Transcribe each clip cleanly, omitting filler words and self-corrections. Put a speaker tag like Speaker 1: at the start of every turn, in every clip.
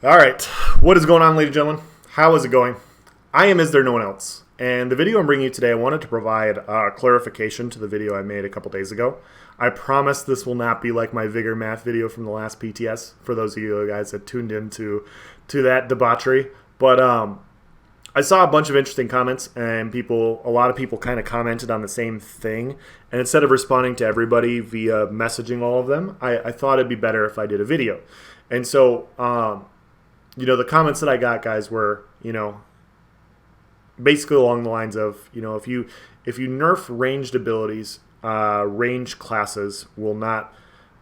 Speaker 1: All right, what is going on, ladies and gentlemen? How is it going? I am Is There No One Else? And the video I'm bringing you today, I wanted to provide clarification to the video I made a couple days ago. I promise this will not be like my Vigor Math video from the last PTS, for those of you guys that tuned in to that debauchery. But I saw a bunch of interesting comments, and a lot of people kind of commented on the same thing. And instead of responding to everybody via messaging all of them, I thought it'd be better if I did a video. And so, the comments that I got, guys, were, basically along the lines of, if you nerf ranged abilities, range classes will not,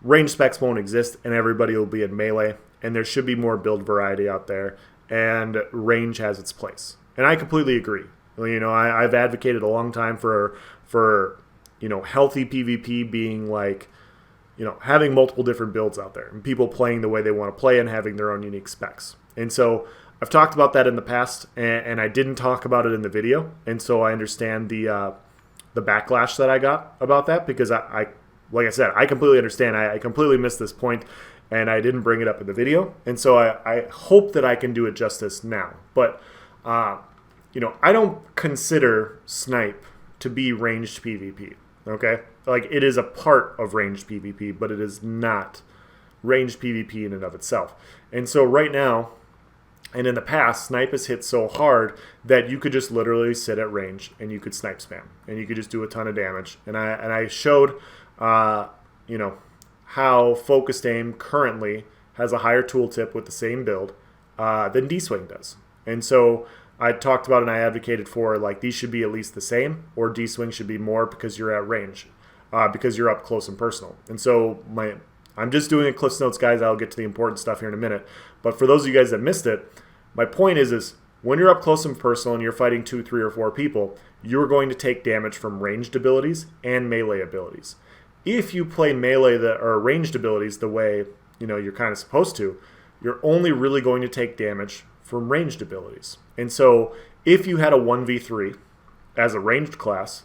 Speaker 1: range specs won't exist, and everybody will be in melee, and there should be more build variety out there, and range has its place. And I completely agree. I've advocated a long time for healthy PvP being like, having multiple different builds out there and people playing the way they want to play and having their own unique specs. And so I've talked about that in the past, and I didn't talk about it in the video. And so I understand the backlash that I got about that, because I like I said, I completely understand. I completely missed this point, and I didn't bring it up in the video. And so I hope that I can do it justice now. But, I don't consider Snipe to be ranged PvP, okay? Like, it is a part of ranged PvP, but it is not ranged PvP in and of itself. And so right now, and in the past, Snipe has hit so hard that you could just literally sit at range and you could snipe spam and you could just do a ton of damage. And I showed, how focused aim currently has a higher tooltip with the same build than Dswing does. And so I talked about and I advocated for, like, these should be at least the same, or Dswing should be more because you're at range, because you're up close and personal. And so I'm just doing a Cliff's Notes, guys. I'll get to the important stuff here in a minute. But for those of you guys that missed it, my point is when you're up close and personal and you're fighting 2, 3, or 4 people, you're going to take damage from ranged abilities and melee abilities. If you play melee or ranged abilities the way you're kind of supposed to, you're only really going to take damage from ranged abilities. And so if you had a 1v3 as a ranged class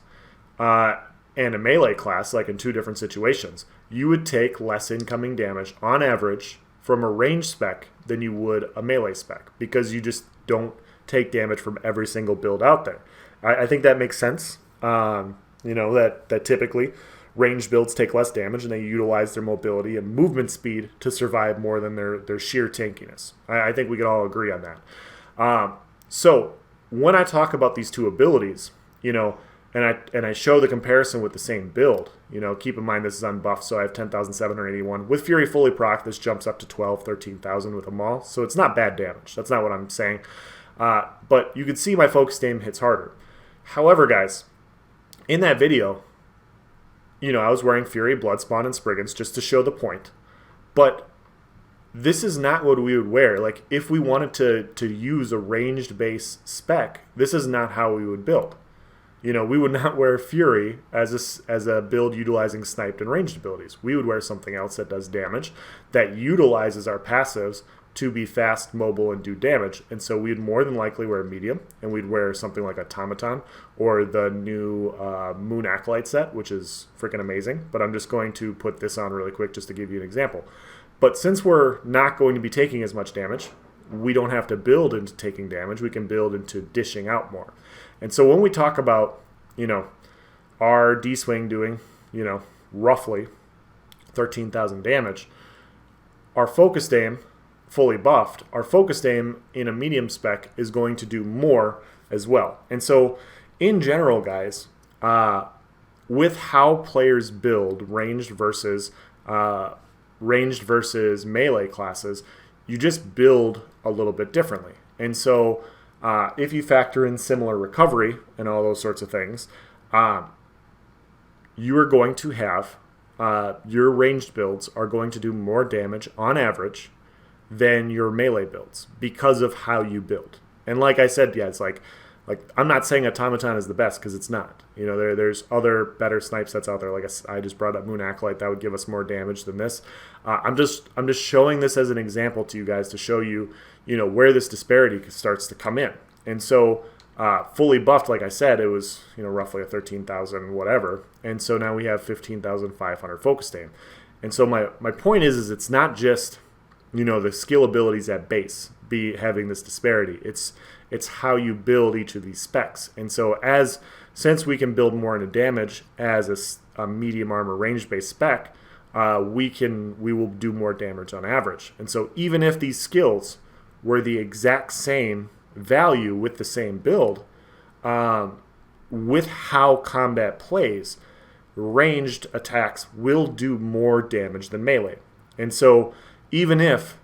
Speaker 1: and a melee class, like in 2 different situations, you would take less incoming damage on average from a ranged spec than you would a melee spec, because you just don't take damage from every single build out there. I think that makes sense. That typically ranged builds take less damage and they utilize their mobility and movement speed to survive more than their sheer tankiness. I think we can all agree on that. So when I talk about these 2 abilities, and I show the comparison with the same build, keep in mind this is unbuffed, so I have 10,781. With Fury fully proc, this jumps up to 12, 13,000 with a Maul, so it's not bad damage. That's not what I'm saying. But you can see my focused aim hits harder. However, guys, in that video, I was wearing Fury, Bloodspawn, and Spriggans just to show the point. But this is not what we would wear. Like, if we wanted to use a ranged base spec, this is not how we would build. We would not wear Fury as a build utilizing sniped and ranged abilities. We would wear something else that does damage, that utilizes our passives to be fast, mobile, and do damage. And so we'd more than likely wear medium, and we'd wear something like Automaton or the new Moon Acolyte set, which is freaking amazing. But I'm just going to put this on really quick just to give you an example. But since we're not going to be taking as much damage, we don't have to build into taking damage. We can build into dishing out more. And so when we talk about, our Dswing doing, roughly 13,000 damage, our focused aim, fully buffed, our focused aim in a medium spec is going to do more as well. And so in general, guys, with how players build ranged versus melee classes, you just build a little bit differently. And so if you factor in similar recovery and all those sorts of things, you are going to have your ranged builds are going to do more damage on average than your melee builds because of how you build. And like I said, yeah, it's like I'm not saying Automaton is the best, because it's not. There's other better snipe sets out there. Like I just brought up Moon Acolyte, that would give us more damage than this. I'm just showing this as an example to you guys to show you, where this disparity starts to come in. And so fully buffed, like I said, it was roughly a 13,000 whatever, and so now we have 15,500 focused aim. And so my point is it's not just the skill abilities at base be having this disparity. It's how you build each of these specs. And so since we can build more into damage as a medium armor range-based spec, we will do more damage on average. And so even if these skills were the exact same value with the same build, with how combat plays, ranged attacks will do more damage than melee. And so even if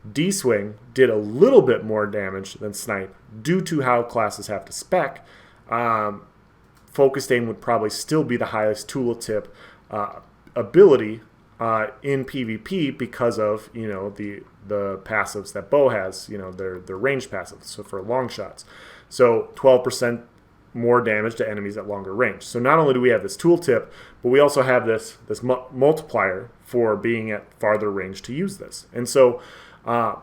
Speaker 1: Dswing did a little bit more damage than Snipe due to how classes have to spec, focused aim would probably still be the highest tooltip ability in PvP because of the passives that bow has, their range passives, so for long shots. So 12% more damage to enemies at longer range. So not only do we have this tooltip, but we also have this multiplier for being at farther range to use this. And so I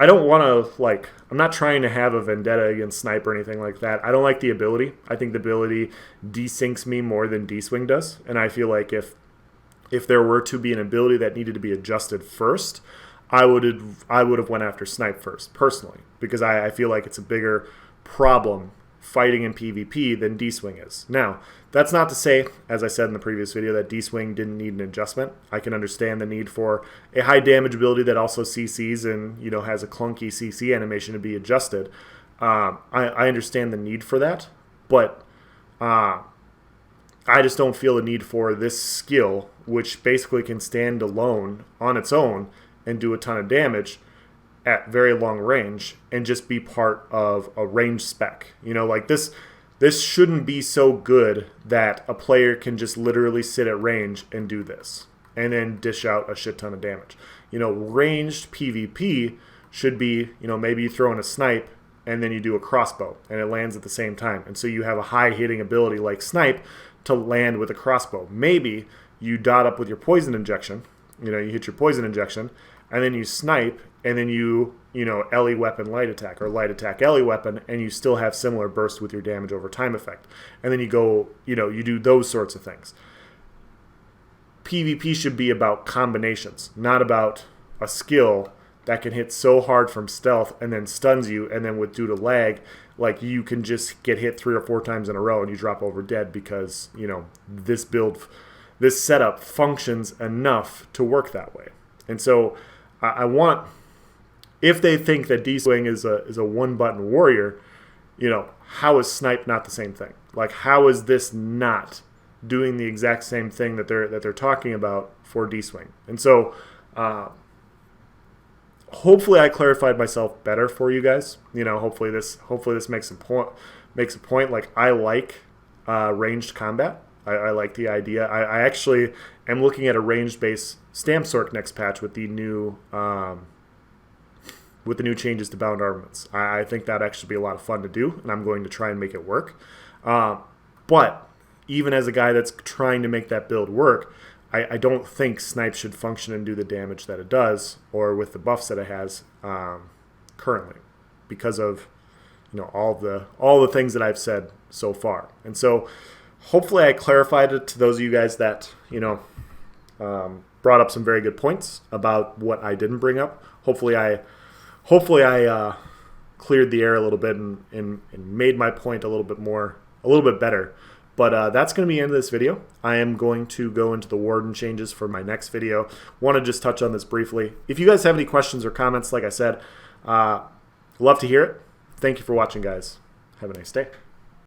Speaker 1: don't want to, I'm not trying to have a vendetta against Snipe or anything like that. I don't like the ability. I think the ability desyncs me more than Dswing does. And I feel like if there were to be an ability that needed to be adjusted first, I would have went after Snipe first, personally, because I feel like it's a bigger problem fighting in PvP than Dswing is. Now, that's not to say, as I said in the previous video, that Dswing didn't need an adjustment. I can understand the need for a high damage ability that also CCs and has a clunky CC animation to be adjusted. I understand the need for that, but I just don't feel the need for this skill, which basically can stand alone on its own and do a ton of damage at very long range and just be part of a range spec. This shouldn't be so good that a player can just literally sit at range and do this and then dish out a shit ton of damage. Ranged PvP should be, maybe you throw in a snipe and then you do a crossbow and it lands at the same time. And so you have a high hitting ability like Snipe to land with a crossbow. Maybe you dot up with your poison injection, you hit your poison injection, and then you snipe, and then you LE weapon light attack, or light attack LE weapon, and you still have similar burst with your damage over time effect. And then you go, you do those sorts of things. PvP should be about combinations, not about a skill that can hit so hard from stealth and then stuns you, and then due to lag, you can just get hit 3 or 4 times in a row and you drop over dead because, this setup functions enough to work that way. And so I want, if they think that Dswing is a one-button warrior, how is Snipe not the same thing? How is this not doing the exact same thing that they're talking about for Dswing? And so hopefully I clarified myself better for you guys. Hopefully this makes a point. I like ranged combat. I like the idea. I actually am looking at a ranged-based Stamp Sork next patch with the new changes to bound armaments. I think that actually be a lot of fun to do, and I'm going to try and make it work. But even as a guy that's trying to make that build work, I don't think Snipe should function and do the damage that it does, or with the buffs that it has currently, because of all the things that I've said so far. And so hopefully I clarified it to those of you guys that brought up some very good points about what I didn't bring up. Hopefully I cleared the air a little bit and made my point a little bit better. But that's going to be the end of this video. I am going to go into the warden changes for my next video. Want to just touch on this briefly. If you guys have any questions or comments, like I said, love to hear it. Thank you for watching, guys. Have a nice day.